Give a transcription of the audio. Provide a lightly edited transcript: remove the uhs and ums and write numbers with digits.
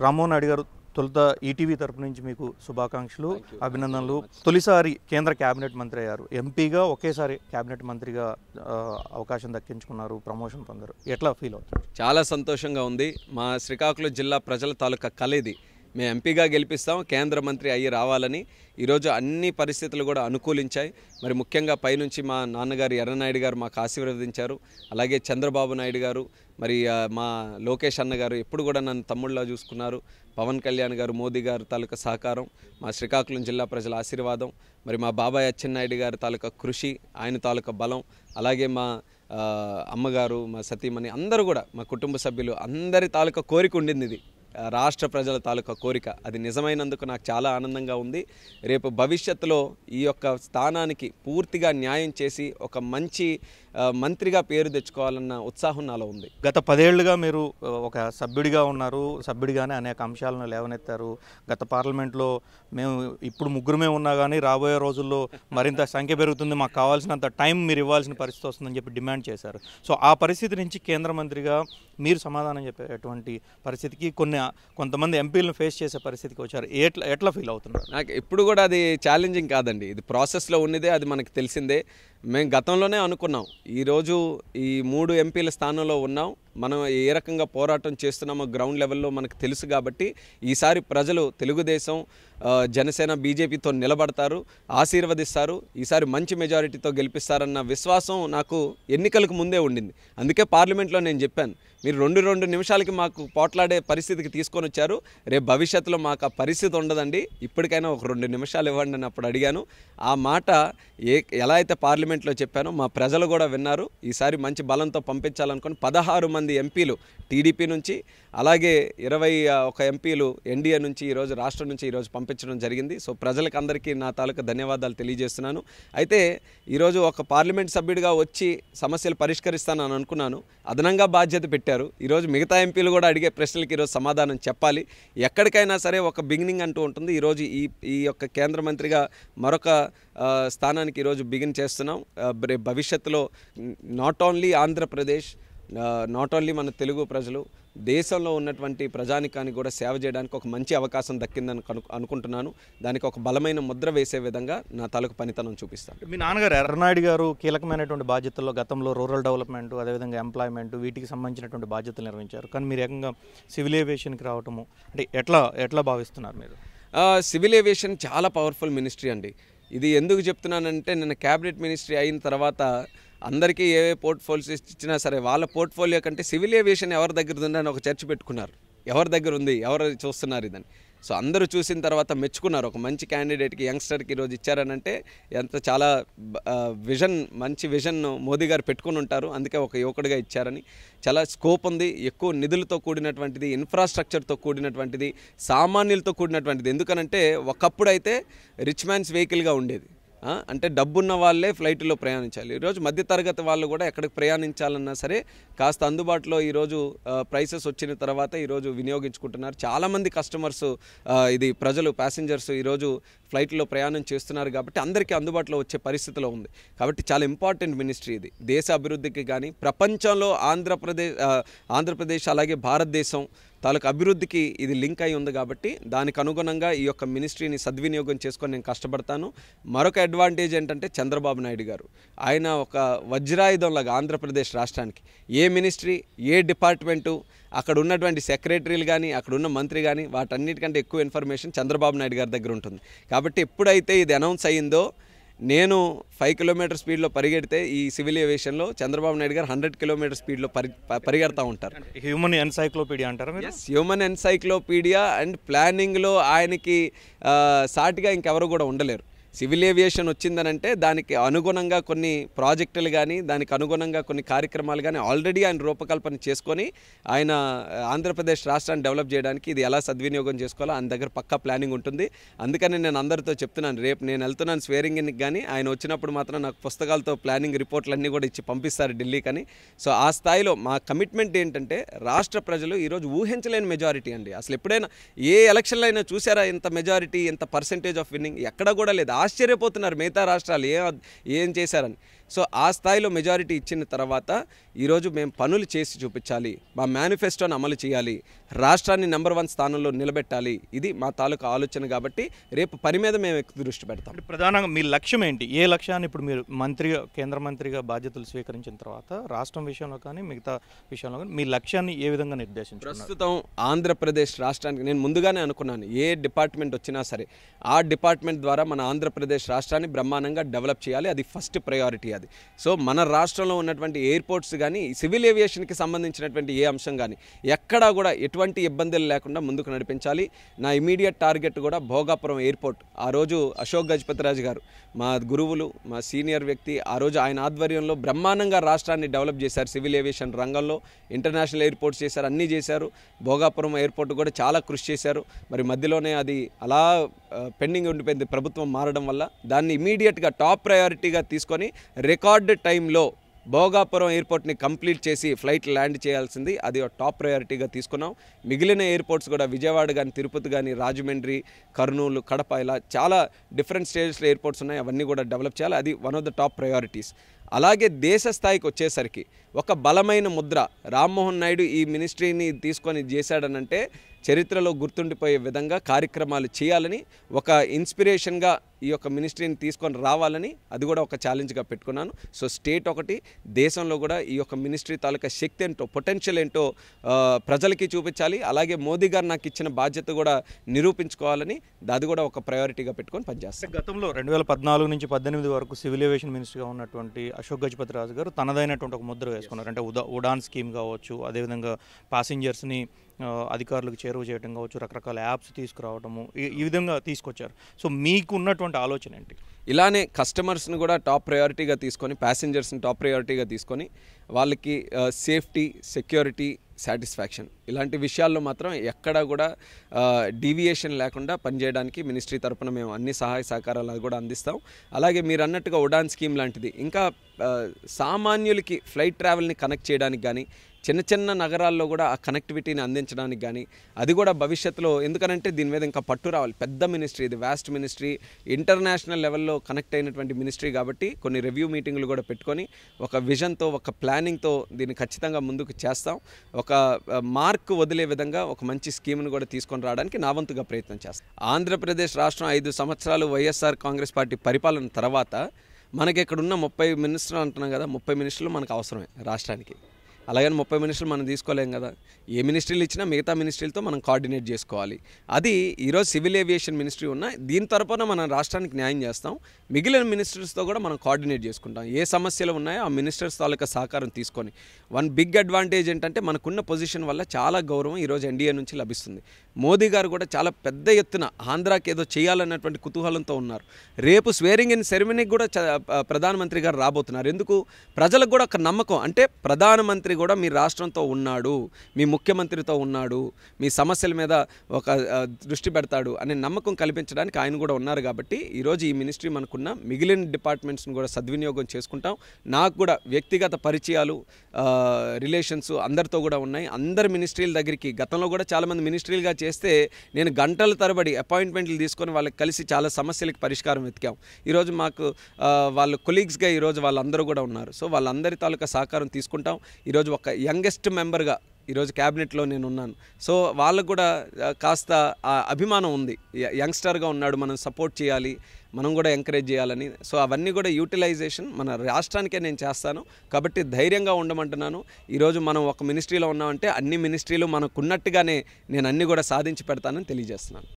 రామ్మోహన్ నాయుడు గారు తొలుత ఈటీవీ తరపు నుంచి మీకు శుభాకాంక్షలు, అభినందనలు. తొలిసారి కేంద్ర కేబినెట్ మంత్రి అయ్యారు, ఎంపీగా ఒకేసారి కేబినెట్ మంత్రిగా అవకాశం దక్కించుకున్నారు, ప్రమోషన్ పొందారు. ఎట్లా ఫీల్ అవుతుంది? చాలా సంతోషంగా ఉంది. మా శ్రీకాకుళం జిల్లా ప్రజల తాలూకా కలేది. మేము ఎంపీగా గెలిపిస్తాం, కేంద్ర మంత్రి అయ్యి రావాలని. ఈరోజు అన్ని పరిస్థితులు కూడా అనుకూలించాయి. మరి ముఖ్యంగా పైనుంచి మా నాన్నగారు ఎర్రనాయుడు గారు మాకు ఆశీర్వదించారు. అలాగే చంద్రబాబు నాయుడు గారు, మరి మా లోకేష్ అన్న గారు ఎప్పుడు కూడా నన్ను తమ్ముళ్ళ చూసుకున్నారు. పవన్ కళ్యాణ్ గారు, మోదీ గారు తాలూకా సహకారం, మా శ్రీకాకుళం జిల్లా ప్రజల ఆశీర్వాదం, మరి మా బాబాయ్ అచ్చెన్నాయుడు గారి తాలూకా కృషి, ఆయన తాలూకా బలం, అలాగే మా అమ్మగారు, మా సతీమణి అందరూ కూడా, మా కుటుంబ సభ్యులు అందరి తాలూకా కోరిక ఉండింది. ఇది రాష్ట్ర ప్రజల తాలూకా కోరిక, అది నిజమైనందుకు నాకు చాలా ఆనందంగా ఉంది. రేపు భవిష్యత్తులో ఈ యొక్క స్థానానికి పూర్తిగా న్యాయం చేసి ఒక మంచి మంత్రిగా పేరు తెచ్చుకోవాలన్న ఉత్సాహం నాలో ఉంది. గత 10 ఏళ్లుగా మీరు ఒక సభ్యుడిగా ఉన్నారు, సభ్యుడిగానే అనేక అంశాలను లేవనెత్తారు. గత పార్లమెంట్లో మేము ఇప్పుడు ముగ్గురమే ఉన్నా కానీ రాబోయే రోజుల్లో మరింత సంఖ్య పెరుగుతుంది, మాకు కావాల్సినంత టైం మీరు ఇవ్వాల్సిన పరిస్థితి వస్తుందని చెప్పి డిమాండ్ చేశారు. సో ఆ పరిస్థితి నుంచి కేంద్ర మంత్రిగా మీరు సమాధానం చెప్పేటువంటి పరిస్థితికి కొంతమంది ఎంపీలను ఫేస్ చేసే పరిస్థితికి వచ్చారు. ఎట్లా ఫీల్ అవుతున్నారు? నాకు ఎప్పుడు కూడా అది ఛాలెంజింగ్ కాదండి, ఇది ప్రాసెస్లో ఉన్నదే, అది మనకు తెలిసిందే. మేము గతంలోనే అనుకున్నాం, ఈరోజు ఈ 3 ఎంపీల స్థానంలో ఉన్నాం, మనం ఏ రకంగా పోరాటం చేస్తున్నామో గ్రౌండ్ లెవెల్లో మనకు తెలుసు. కాబట్టి ఈసారి ప్రజలు తెలుగుదేశం, జనసేన, బీజేపీతో నిలబడతారు, ఆశీర్వదిస్తారు, ఈసారి మంచి మెజారిటీతో గెలిపిస్తారన్న విశ్వాసం నాకు ఎన్నికలకు ముందే ఉండింది. అందుకే పార్లమెంట్లో నేను చెప్పాను, మీరు 2 నిమిషాలకి మాకు పోట్లాడే పరిస్థితికి తీసుకొని వచ్చారు, రేపు భవిష్యత్తులో మాకు ఆ పరిస్థితి ఉండదండి, ఇప్పటికైనా ఒక 2 నిమిషాలు ఇవ్వండి అని అప్పుడు అడిగాను. ఆ మాట ఎలా అయితే పార్లమెంట్లో చెప్పానో మా ప్రజలు కూడా విన్నారు. ఈసారి మంచి బలంతో పంపించాలనుకుని 16 మంది ఎంపీలు టీడీపీ నుంచి, అలాగే 21 ఎంపీలు ఎన్డీఏ నుంచి ఈరోజు రాష్ట్రం నుంచి ఈరోజు పంపించడం జరిగింది. సో ప్రజలకు అందరికీ నా తాలూకా ధన్యవాదాలు తెలియజేస్తున్నాను. అయితే ఈరోజు ఒక పార్లమెంట్ సభ్యుడిగా వచ్చి సమస్యలు పరిష్కరిస్తానని అనుకున్నాను, అదనంగా బాధ్యత పెట్టారు. ఈరోజు మిగతా ఎంపీలు కూడా అడిగే ప్రశ్నలకి ఈరోజు సమాధానం చెప్పాలి. ఎక్కడికైనా సరే ఒక బిగినింగ్ అంటూ ఉంటుంది. ఈరోజు ఈ యొక్క కేంద్ర మంత్రిగా మరొక స్థానానికి ఈరోజు బిగిన్ చేస్తున్నాం. భవిష్యత్తులో not only Andhra Pradesh, not only మన తెలుగు ప్రజలు, దేశంలో ఉన్నటువంటి ప్రజానికానికి కూడా సేవ చేయడానికి ఒక మంచి అవకాశం దక్కిందని అనుకుంటున్నాను. దానికి ఒక బలమైన ముద్ర వేసే విధంగా నా తాలూకు పనితనం చూపిస్తాను. మీ నాన్నగారు ఎర్రనాయుడు గారు కీలకమైనటువంటి బాధ్యతల్లో గతంలో రూరల్ డెవలప్మెంట్, అదేవిధంగా ఎంప్లాయ్మెంట్, వీటికి సంబంధించినటువంటి బాధ్యతలు నిర్వహించారు. కానీ మీరు ఏకంగా సివిల్ ఏవియేషన్కి రావటము అంటే ఎట్లా భావిస్తున్నారు మీరు? సివిల్ ఏవియేషన్ చాలా పవర్ఫుల్ మినిస్ట్రీ అండి. ఇది ఎందుకు చెప్తున్నానంటే, నిన్న క్యాబినెట్ మినిస్ట్రీ అయిన తర్వాత అందరికీ ఏ పోర్ట్ఫోలియోస్ ఇచ్చినా సరే వాళ్ళ పోర్ట్ఫోలియో కంటే సివిల్ ఏవియేషన్ ఎవరి దగ్గర ఉందని ఒక చర్చ పెట్టుకున్నారు. ఎవరి దగ్గర ఉంది, ఎవరు చూస్తున్నారు ఇదని. సో అందరూ చూసిన తర్వాత మెచ్చుకున్నారు. ఒక మంచి క్యాండిడేట్కి, యంగ్స్టర్కి ఈరోజు ఇచ్చారనంటే చాలా మంచి విజన్ మోదీ గారు పెట్టుకుని ఉంటారు. అందుకే ఒక యువకుడిగా ఇచ్చారని. చాలా స్కోప్ ఉంది, ఎక్కువ నిధులతో కూడినటువంటిది, ఇన్ఫ్రాస్ట్రక్చర్తో కూడినటువంటిది, సామాన్యులతో కూడినటువంటిది. ఎందుకనంటే ఒకప్పుడు అయితే రిచ్ మ్యాన్స్ వెహికల్గా ఉండేది, అంటే డబ్బున్న వాళ్ళే ఫ్లైట్లో ప్రయాణించాలి. ఈరోజు మధ్యతరగతి వాళ్ళు కూడా ఎక్కడికి ప్రయాణించాలన్నా సరే కాస్త అందుబాటులో ఈరోజు ప్రైసెస్ వచ్చిన తర్వాత ఈరోజు వినియోగించుకుంటున్నారు. చాలామంది కస్టమర్స్, ఇది ప్రజలు, ప్యాసింజర్స్ ఈరోజు ఫ్లైట్లో ప్రయాణం చేస్తున్నారు. కాబట్టి అందరికీ అందుబాటులో వచ్చే పరిస్థితిలో ఉంది. కాబట్టి చాలా ఇంపార్టెంట్ మినిస్ట్రీ ఇది దేశ అభివృద్ధికి కానీ, ప్రపంచంలో ఆంధ్రప్రదేశ్ అలాగే భారతదేశం తాలూకు అభివృద్ధికి ఇది లింక్ అయి ఉంది. కాబట్టి దానికి అనుగుణంగా ఈ యొక్క మినిస్ట్రీని సద్వినియోగం చేసుకొని నేను కష్టపడతాను. మరొక అడ్వాంటేజ్ ఏంటంటే, చంద్రబాబు నాయుడు గారు ఆయన ఒక వజ్రాయుధంలాగా ఆంధ్రప్రదేశ్ రాష్ట్రానికి ఏ మినిస్ట్రీ, ఏ డిపార్ట్మెంటు, అక్కడ ఉన్నటువంటి సెక్రటరీలు కానీ, అక్కడ ఉన్న మంత్రి కానీ, వాటన్నిటికంటే ఎక్కువ ఇన్ఫర్మేషన్ చంద్రబాబు నాయుడు గారి దగ్గర ఉంటుంది. కాబట్టి ఎప్పుడైతే ఇది అనౌన్స్ అయ్యిందో, నేను 5 కిలోమీటర్ స్పీడ్లో పరిగెడితే ఈ సివిల్ ఏవియేషన్లో చంద్రబాబు నాయుడు గారు 100 కిలోమీటర్ స్పీడ్లో పరిగెడతా ఉంటారు. హ్యూమన్ ఎన్సైక్లోపీడియా అంటారా? హ్యూమన్ ఎన్సైక్లోపీడియా అండ్ ప్లానింగ్లో ఆయనకి సాటిగా ఇంకెవరు కూడా ఉండలేరు. సివిల్ ఏవియేషన్ వచ్చిందనంటే దానికి అనుగుణంగా కొన్ని ప్రాజెక్టులు కానీ, దానికి అనుగుణంగా కొన్ని కార్యక్రమాలు కానీ ఆల్రెడీ ఆయన రూపకల్పన చేసుకొని ఆయన ఆంధ్రప్రదేశ్ రాష్ట్రాన్ని డెవలప్ చేయడానికి ఇది ఎలా సద్వినియోగం చేసుకోవాలో ఆయన దగ్గర పక్కా ప్లానింగ్ ఉంటుంది. అందుకని నేను అందరితో చెప్తున్నాను, రేపు నేను వెళ్తున్నాను స్వేరింగ్కి, కానీ ఆయన వచ్చినప్పుడు మాత్రం నాకు పుస్తకాలతో ప్లానింగ్ రిపోర్ట్లన్నీ కూడా ఇచ్చి పంపిస్తారు ఢిల్లీకి అని. సో ఆ స్థాయిలో మా కమిట్మెంట్ ఏంటంటే, రాష్ట్ర ప్రజలు ఈరోజు ఊహించలేని మెజారిటీ అండి. అసలు ఎప్పుడైనా ఏ ఎలక్షన్లో అయినా చూసారా ఇంత మెజారిటీ, ఇంత పర్సెంటేజ్ ఆఫ్ విన్నింగ్? ఎక్కడ కూడా లేదు. ఆశ్చర్యపోతున్నారు మిగతా రాష్ట్రాలు ఏం చేశారని. సో ఆ స్థాయిలో మెజారిటీ ఇచ్చిన తర్వాత ఈరోజు మేము పనులు చేసి చూపించాలి, మా మేనిఫెస్టోని అమలు చేయాలి, రాష్ట్రాన్ని నెంబర్ 1 స్థానంలో నిలబెట్టాలి. ఇది మా తాలూకా ఆలోచన కాబట్టి రేపు పని మీద మేము ఎక్కువ దృష్టి పెడతాం. ప్రధానంగా మీ లక్ష్యం ఏంటి? ఏ లక్ష్యాన్ని ఇప్పుడు మీరు మంత్రిగా, కేంద్ర మంత్రిగా బాధ్యతలు స్వీకరించిన తర్వాత రాష్ట్రం విషయంలో కానీ మిగతా విషయంలో కానీ మీ లక్ష్యాన్ని ఏ విధంగా నిర్దేశించారు? ప్రస్తుతం ఆంధ్రప్రదేశ్ రాష్ట్రానికి నేను ముందుగానే అనుకున్నాను, ఏ డిపార్ట్మెంట్ వచ్చినా సరే ఆ డిపార్ట్మెంట్ ద్వారా మన ఆంధ్రప్రదేశ్ రాష్ట్రాన్ని బ్రహ్మాండంగా డెవలప్ చేయాలి. అది ఫస్ట్ ప్రయారిటీ. అది సో మన రాష్ట్రంలో ఉన్నటువంటి ఎయిర్పోర్ట్స్ కానీ సివిల్ ఏవియేషన్కి సంబంధించినటువంటి ఏ అంశం కానీ ఎక్కడా కూడా ఎటువంటి ఇబ్బందులు లేకుండా ముందుకు నడిపించాలి. నా ఇమీడియట్ టార్గెట్ కూడా భోగాపురం ఎయిర్పోర్ట్. ఆ రోజు అశోక్ గజపతిరాజు గారు మా గురువులు, మా సీనియర్ వ్యక్తి, ఆ రోజు ఆయన ఆధ్వర్యంలో బ్రహ్మాండంగా రాష్ట్రాన్ని డెవలప్ చేశారు. సివిల్ ఏవియేషన్ రంగంలో ఇంటర్నేషనల్ ఎయిర్పోర్ట్స్ చేశారు, అన్నీ చేశారు. భోగాపురం ఎయిర్పోర్ట్ కూడా చాలా కృషి చేశారు. మరి మధ్యలోనే అది అలా పెండింగ్ ఉండిపోయింది ప్రభుత్వం మారడం వల్ల. దాన్ని ఇమీడియట్గా టాప్ ప్రయారిటీగా తీసుకొని రికార్డ్ టైంలో భోగాపురం ఎయిర్పోర్ట్ని కంప్లీట్ చేసి ఫ్లైట్ ల్యాండ్ చేయాల్సింది, అది టాప్ ప్రయారిటీగా తీసుకున్నాం. మిగిలిన ఎయిర్పోర్ట్స్ కూడా విజయవాడ కానీ, తిరుపతి కానీ, రాజమండ్రి, కర్నూలు, కడప, ఇలా చాలా డిఫరెంట్ స్టేజెస్లో ఎయిర్పోర్ట్స్ ఉన్నాయి. అవన్నీ కూడా డెవలప్ చేయాలి. అది one of the top priorities. అలాగే దేశ స్థాయికి వచ్చేసరికి ఒక బలమైన ముద్ర రామ్మోహన్ నాయుడు ఈ మినిస్ట్రీని తీసుకొని చేశాడనంటే చరిత్రలో గుర్తుండిపోయే విధంగా కార్యక్రమాలు చేయాలని, ఒక ఇన్స్పిరేషన్గా ఈ యొక్క మినిస్ట్రీని తీసుకొని రావాలని అది కూడా ఒక ఛాలెంజ్గా పెట్టుకున్నాను. సో స్టేట్ ఒకటి, దేశంలో కూడా ఈ యొక్క మినిస్ట్రీ తాలూకా శక్తి ఏంటో, పొటెన్షియల్ ఏంటో ప్రజలకి చూపించాలి. అలాగే మోదీ గారు నాకు ఇచ్చిన బాధ్యత కూడా నిరూపించుకోవాలని అది కూడా ఒక ప్రయారిటీగా పెట్టుకొని పనిచేస్తాను. గతంలో 2014 నుంచి 2018 వరకు సివిల్ ఏవియేషన్ మినిస్టర్గా ఉన్నటువంటి అశోక్ గజపతిరాజు గారు తనదైనటువంటి ఒక ముద్ర వేసుకున్నారు. అంటే ఉడాన్ స్కీమ్ కావచ్చు, అదేవిధంగా ప్యాసింజర్స్ని అధికారులకు చేరువ చేయడం కావచ్చు, రకరకాల యాప్స్ తీసుకురావడము, ఈ విధంగా తీసుకొచ్చారు. సో మీకు ఉన్నటువంటి ఆలోచన ఏంటి? ఇలానే కస్టమర్స్ని కూడా టాప్ ప్రయారిటీగా తీసుకొని, ప్యాసింజర్స్ని టాప్ ప్రయారిటీగా తీసుకొని వాళ్ళకి సేఫ్టీ, సెక్యూరిటీ, సాటిస్ఫాక్షన్ ఇలాంటి విషయాల్లో మాత్రం ఎక్కడా కూడా డీవియేషన్ లేకుండా పనిచేయడానికి మినిస్ట్రీ తరపున మేము అన్ని సహాయ సహకారాలు కూడా అందిస్తాం. అలాగే మీరు అన్నట్టుగా ఉడాన్ స్కీమ్ లాంటిది ఇంకా సామాన్యులకి ఫ్లైట్ ట్రావెల్ని కనెక్ట్ చేయడానికి కానీ, చిన్న చిన్న నగరాల్లో కూడా ఆ కనెక్టివిటీని అందించడానికి కానీ, అది కూడా భవిష్యత్తులో, ఎందుకనంటే దీని మీద ఇంకా పట్టు రావాలి. పెద్ద మినిస్ట్రీ ఇది, వాస్ట్ మినిస్ట్రీ, ఇంటర్నేషనల్ లెవెల్లో కనెక్ట్ అయినటువంటి మినిస్ట్రీ కాబట్టి కొన్ని రివ్యూ మీటింగ్లు కూడా పెట్టుకొని ఒక విజన్తో, ఒక ప్లానింగ్తో దీన్ని ఖచ్చితంగా ముందుకు చేస్తాం. ఒక మార్క్ వదిలే విధంగా ఒక మంచి స్కీమ్ను కూడా తీసుకొని రావడానికి నా వంతుగా ప్రయత్నం చేస్తాం. ఆంధ్రప్రదేశ్ రాష్ట్రం 5 సంవత్సరాలు వైఎస్ఆర్ కాంగ్రెస్ పార్టీ పరిపాలన తర్వాత మనకి ఇక్కడ ఉన్న 30 మినిస్టర్లు అంటున్నాం కదా, 30 మినిస్టర్లు మనకు అవసరమే రాష్ట్రానికి. అలాగని 30 మినిస్టర్లు మనం తీసుకోలేం కదా. ఏ మినిస్ట్రీలు ఇచ్చినా మిగతా మినిస్ట్రీలతో మనం కోఆర్డినేట్ చేసుకోవాలి. అది ఈరోజు సివిల్ ఏవియేషన్ మినిస్ట్రీ ఉన్న దీని తరపున మనం రాష్ట్రానికి న్యాయం చేస్తాం. మిగిలిన మినిస్టర్స్తో కూడా మనం కోఆర్డినేట్ చేసుకుంటాం. ఏ సమస్యలు ఉన్నాయో ఆ మినిస్టర్స్ తాలూకా సహకారం తీసుకొని. వన్ బిగ్ అడ్వాంటేజ్ ఏంటంటే మనకున్న పొజిషన్ వల్ల చాలా గౌరవం ఈరోజు ఎన్డీఏ నుంచి లభిస్తుంది. మోదీ గారు కూడా చాలా పెద్ద ఎత్తున ఆంధ్రాకి ఏదో చేయాలన్నటువంటి కుతూహలంతో ఉన్నారు. రేపు స్వేరింగ్ ఇన్ సెరమనీకి కూడా ప్రధానమంత్రి గారు రాబోతున్నారు. ఎందుకు? ప్రజలకు కూడా ఒక నమ్మకం, అంటే ప్రధానమంత్రి కూడా మీ రాష్ట్రంతో ఉన్నాడు, మీ ముఖ్యమంత్రితో ఉన్నాడు, మీ సమస్యల మీద ఒక దృష్టి పెడతాడు అనే నమ్మకం కల్పించడానికి ఆయన కూడా ఉన్నారు. కాబట్టి ఈరోజు ఈ మినిస్ట్రీ మనకున్న మిగిలిన డిపార్ట్మెంట్స్ని కూడా సద్వినియోగం చేసుకుంటాం. నాకు కూడా వ్యక్తిగత పరిచయాలు, రిలేషన్స్ అందరితో కూడా ఉన్నాయి. అందరి మినిస్ట్రీల దగ్గరికి గతంలో కూడా చాలామంది మినిస్ట్రీలుగా చేస్తే నేను గంటల తరబడి అపాయింట్మెంట్లు తీసుకొని వాళ్ళకి కలిసి చాలా సమస్యలకు పరిష్కారం వెతికాం. ఈరోజు మాకు వాళ్ళ కొలీగ్స్గా ఈరోజు వాళ్ళందరూ కూడా ఉన్నారు. సో వాళ్ళందరి తాలూకా సహకారం తీసుకుంటాం. ఈరోజు ఒక యంగెస్ట్ మెంబర్గా ఈరోజు క్యాబినెట్లో నేను ఉన్నాను. సో వాళ్ళకు కూడా కాస్త అభిమానం ఉంది, యంగ్స్టర్గా ఉన్నాడు, మనం సపోర్ట్ చేయాలి, మనం కూడా ఎంకరేజ్ చేయాలని. సో అవన్నీ కూడా యూటిలైజేషన్ మన రాష్ట్రానికే నేను చేస్తాను. కాబట్టి ధైర్యంగా ఉండమంటున్నాను. ఈరోజు మనం ఒక మినిస్ట్రీలో ఉన్నామంటే అన్ని మినిస్ట్రీలు మనకున్నట్టుగానే నేను అన్నీ కూడా సాధించి పెడతానని తెలియజేస్తున్నాను.